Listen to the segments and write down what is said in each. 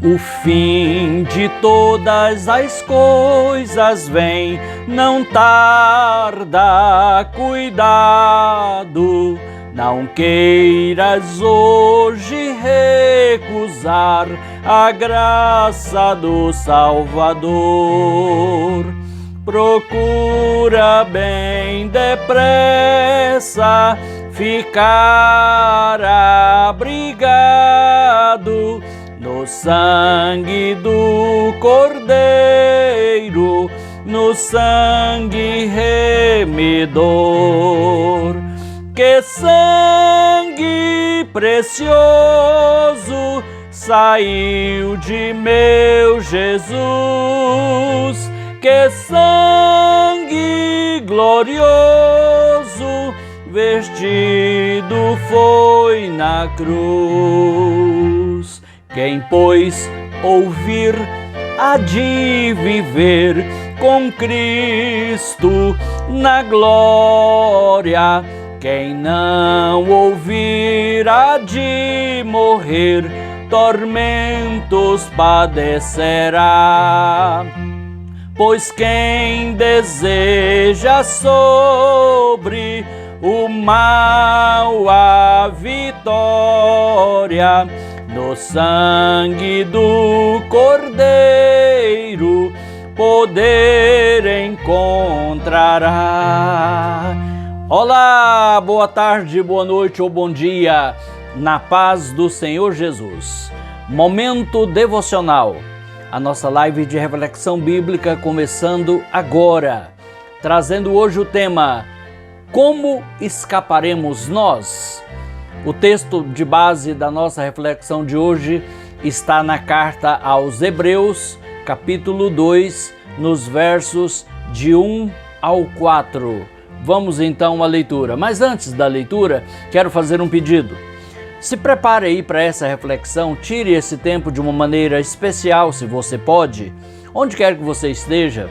O fim de todas as coisas vem, não tarda, cuidado. Não queiras hoje recusar a graça do Salvador. Procura bem depressa ficar abrigado no sangue do Cordeiro, no sangue remidor. Que sangue precioso saiu de meu Jesus, que sangue glorioso vertido foi na cruz. Quem, pois, ouvir há de viver com Cristo na glória. Quem não ouvir há de morrer, tormentos padecerá. Pois quem deseja sobre o mal a vitória, no sangue do Cordeiro poder encontrará. Olá, boa tarde, boa noite ou bom dia, na paz do Senhor Jesus. Momento devocional, a nossa live de reflexão bíblica começando agora, trazendo hoje o tema: como escaparemos nós? O texto de base da nossa reflexão de hoje está na carta aos Hebreus, capítulo 2, nos versos de 1 ao 4. Vamos então à leitura. Mas antes da leitura, quero fazer um pedido. Se prepare aí para essa reflexão, tire esse tempo de uma maneira especial, se você pode, onde quer que você esteja,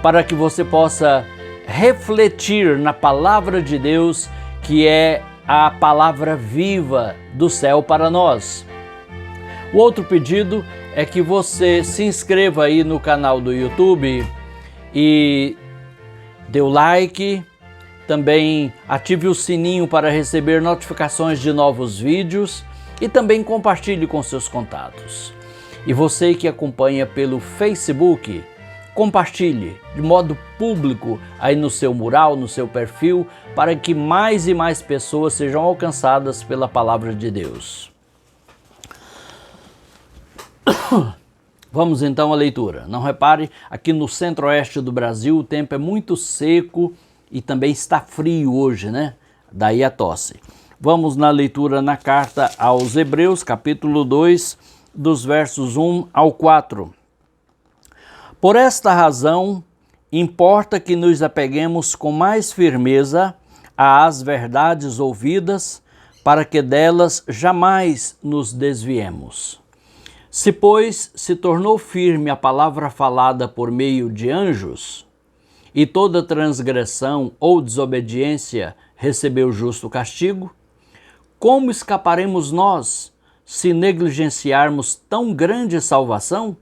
para que você possa refletir na palavra de Deus, que é a palavra viva do céu para nós. O outro pedido é que você se inscreva aí no canal do YouTube e dê o like, também ative o sininho para receber notificações de novos vídeos e também compartilhe com seus contatos. E você que acompanha pelo Facebook, compartilhe de modo público aí no seu mural, no seu perfil, para que mais e mais pessoas sejam alcançadas pela palavra de Deus. Vamos então à leitura. Não repare, aqui no centro-oeste do Brasil o tempo é muito seco e também está frio hoje, né? Daí a tosse. Vamos na leitura na carta aos Hebreus, capítulo 2, dos versos 1 ao 4. Por esta razão, importa que nos apeguemos com mais firmeza às verdades ouvidas, para que delas jamais nos desviemos. Se, pois, se tornou firme a palavra falada por meio de anjos, e toda transgressão ou desobediência recebeu justo castigo, como escaparemos nós se negligenciarmos tão grande salvação?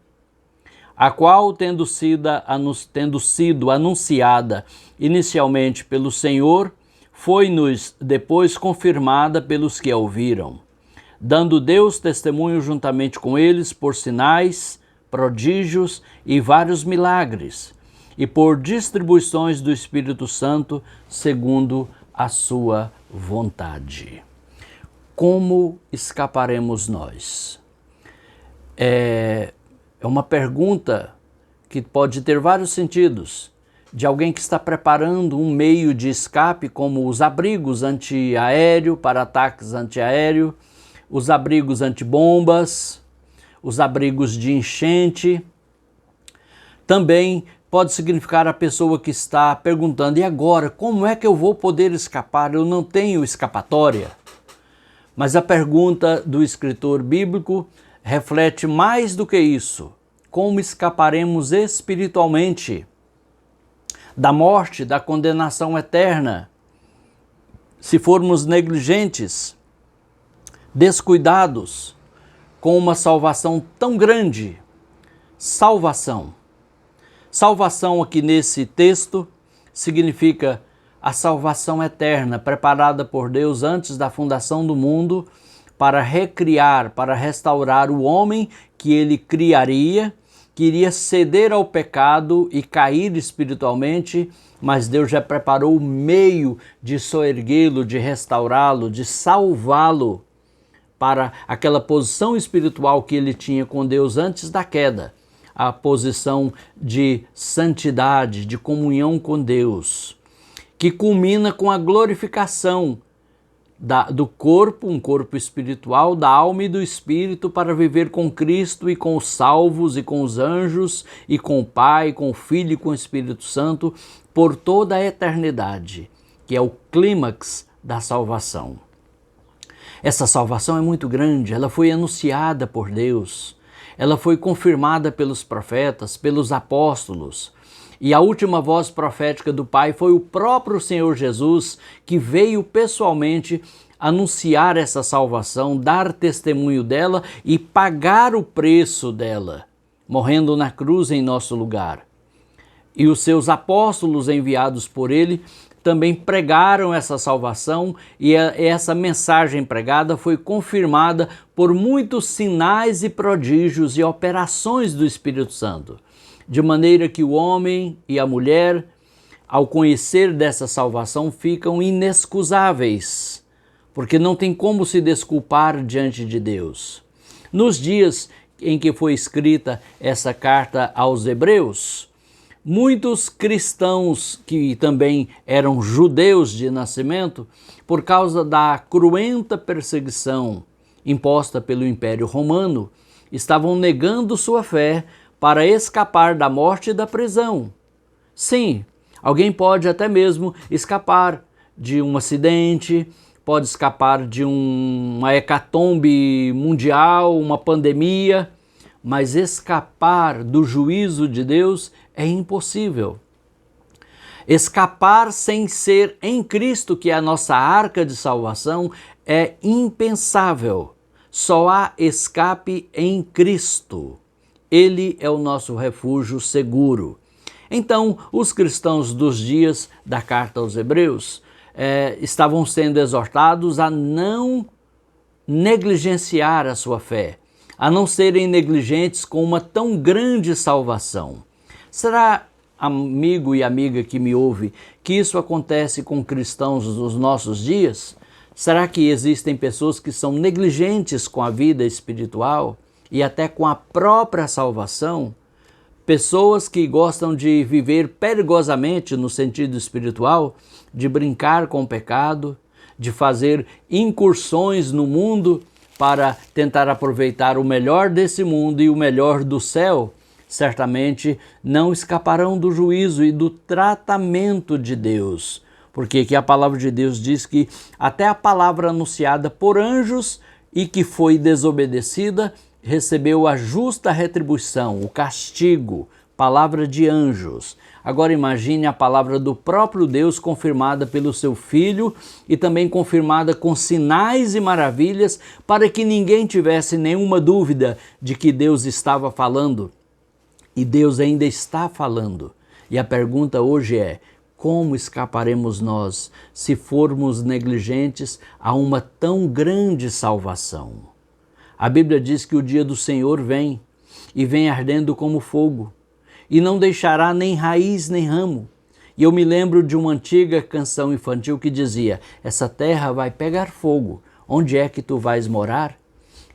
A qual, tendo sido anunciada inicialmente pelo Senhor, foi-nos depois confirmada pelos que a ouviram, dando Deus testemunho juntamente com eles por sinais, prodígios e vários milagres, e por distribuições do Espírito Santo segundo a sua vontade. Como escaparemos nós? É uma pergunta que pode ter vários sentidos, de alguém que está preparando um meio de escape, como os abrigos antiaéreo para ataques antiaéreo, os abrigos antibombas, os abrigos de enchente. Também pode significar a pessoa que está perguntando: e agora, como é que eu vou poder escapar? Eu não tenho escapatória. Mas a pergunta do escritor bíblico reflete mais do que isso. Como escaparemos espiritualmente da morte, da condenação eterna, se formos negligentes, descuidados com uma salvação tão grande. Salvação. Salvação aqui nesse texto significa a salvação eterna, preparada por Deus antes da fundação do mundo para recriar, para restaurar o homem que ele criaria, que iria ceder ao pecado e cair espiritualmente, mas Deus já preparou o meio de soerguê-lo, de restaurá-lo, de salvá-lo para aquela posição espiritual que ele tinha com Deus antes da queda, a posição de santidade, de comunhão com Deus, que culmina com a glorificação do corpo, um corpo espiritual, da alma e do espírito, para viver com Cristo e com os salvos e com os anjos e com o Pai, com o Filho e com o Espírito Santo por toda a eternidade, que é o clímax da salvação. Essa salvação é muito grande, ela foi anunciada por Deus, ela foi confirmada pelos profetas, pelos apóstolos, e a última voz profética do Pai foi o próprio Senhor Jesus, que veio pessoalmente anunciar essa salvação, dar testemunho dela e pagar o preço dela, morrendo na cruz em nosso lugar. E os seus apóstolos enviados por ele também pregaram essa salvação, e essa mensagem pregada foi confirmada por muitos sinais e prodígios e operações do Espírito Santo, de maneira que o homem e a mulher, ao conhecer dessa salvação, ficam inexcusáveis, porque não tem como se desculpar diante de Deus. Nos dias em que foi escrita essa carta aos Hebreus, muitos cristãos que também eram judeus de nascimento, por causa da cruenta perseguição imposta pelo Império Romano, estavam negando sua fé para escapar da morte e da prisão. Sim, alguém pode até mesmo escapar de um acidente, pode escapar de uma hecatombe mundial, uma pandemia, mas escapar do juízo de Deus é impossível. Escapar sem ser em Cristo, que é a nossa arca de salvação, é impensável. Só há escape em Cristo. Ele é o nosso refúgio seguro. Então, os cristãos dos dias da carta aos Hebreus estavam sendo exortados a não negligenciar a sua fé, a não serem negligentes com uma tão grande salvação. Será, amigo e amiga que me ouve, que isso acontece com cristãos dos nossos dias? Será que existem pessoas que são negligentes com a vida espiritual e até com a própria salvação? Pessoas que gostam de viver perigosamente no sentido espiritual, de brincar com o pecado, de fazer incursões no mundo para tentar aproveitar o melhor desse mundo e o melhor do céu, certamente não escaparão do juízo e do tratamento de Deus. Porque aqui a palavra de Deus diz que até a palavra anunciada por anjos e que foi desobedecida, recebeu a justa retribuição, o castigo, palavra de anjos. Agora imagine a palavra do próprio Deus confirmada pelo seu Filho e também confirmada com sinais e maravilhas para que ninguém tivesse nenhuma dúvida de que Deus estava falando. E Deus ainda está falando. E a pergunta hoje é: como escaparemos nós se formos negligentes a uma tão grande salvação? A Bíblia diz que o dia do Senhor vem, e vem ardendo como fogo, e não deixará nem raiz nem ramo. E eu me lembro de uma antiga canção infantil que dizia: essa terra vai pegar fogo, onde é que tu vais morar?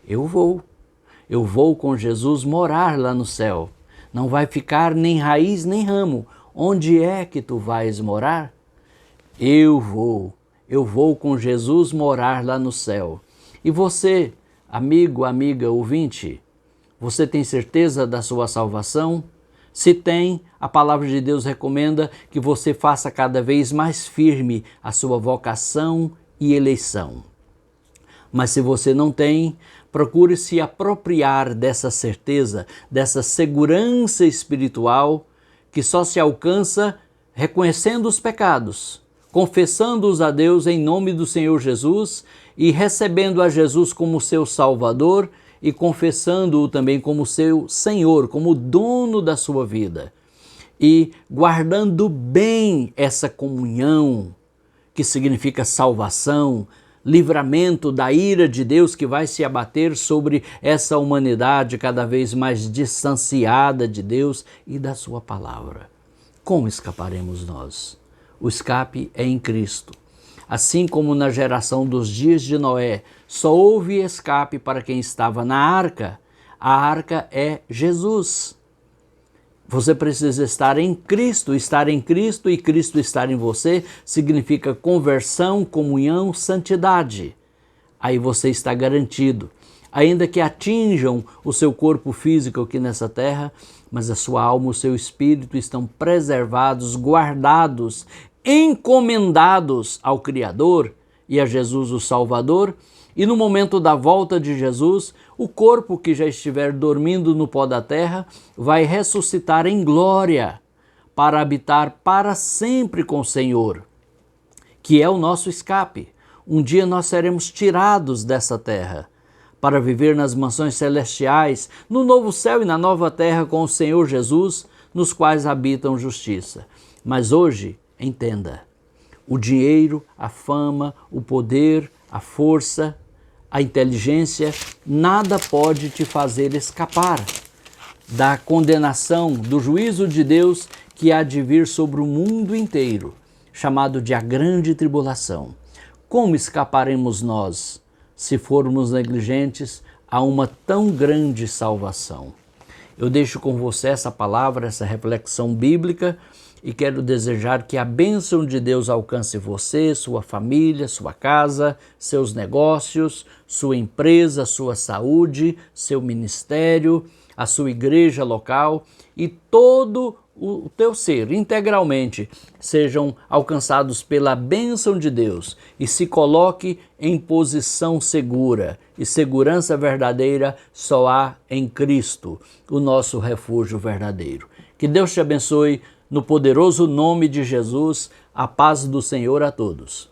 Eu vou com Jesus morar lá no céu. Não vai ficar nem raiz nem ramo. Onde é que tu vais morar? Eu vou com Jesus morar lá no céu. E você, amigo, amiga, ouvinte, você tem certeza da sua salvação? Se tem, a palavra de Deus recomenda que você faça cada vez mais firme a sua vocação e eleição. Mas se você não tem, procure se apropriar dessa certeza, dessa segurança espiritual que só se alcança reconhecendo os pecados, confessando-os a Deus em nome do Senhor Jesus e recebendo a Jesus como seu Salvador e confessando-o também como seu Senhor, como dono da sua vida. E guardando bem essa comunhão, que significa salvação, livramento da ira de Deus que vai se abater sobre essa humanidade cada vez mais distanciada de Deus e da sua palavra. Como escaparemos nós? O escape é em Cristo. Assim como na geração dos dias de Noé, só houve escape para quem estava na arca. A arca é Jesus. Você precisa estar em Cristo e Cristo estar em você significa conversão, comunhão, santidade. Aí você está garantido. Ainda que atinjam o seu corpo físico aqui nessa terra, mas a sua alma, o seu espírito estão preservados, guardados, encomendados ao Criador e a Jesus o Salvador. E no momento da volta de Jesus, o corpo que já estiver dormindo no pó da terra vai ressuscitar em glória para habitar para sempre com o Senhor, que é o nosso escape. Um dia nós seremos tirados dessa terra para viver nas mansões celestiais, no novo céu e na nova terra com o Senhor Jesus, nos quais habitam justiça. Mas hoje, entenda, o dinheiro, a fama, o poder, a força, a inteligência, nada pode te fazer escapar da condenação, do juízo de Deus que há de vir sobre o mundo inteiro, chamado de a grande tribulação. Como escaparemos nós, se formos negligentes, a uma tão grande salvação? Eu deixo com você essa palavra, essa reflexão bíblica, e quero desejar que a bênção de Deus alcance você, sua família, sua casa, seus negócios, sua empresa, sua saúde, seu ministério, a sua igreja local e todo o teu ser, integralmente, sejam alcançados pela bênção de Deus e se coloque em posição segura. E segurança verdadeira só há em Cristo, o nosso refúgio verdadeiro. Que Deus te abençoe. No poderoso nome de Jesus, a paz do Senhor a todos.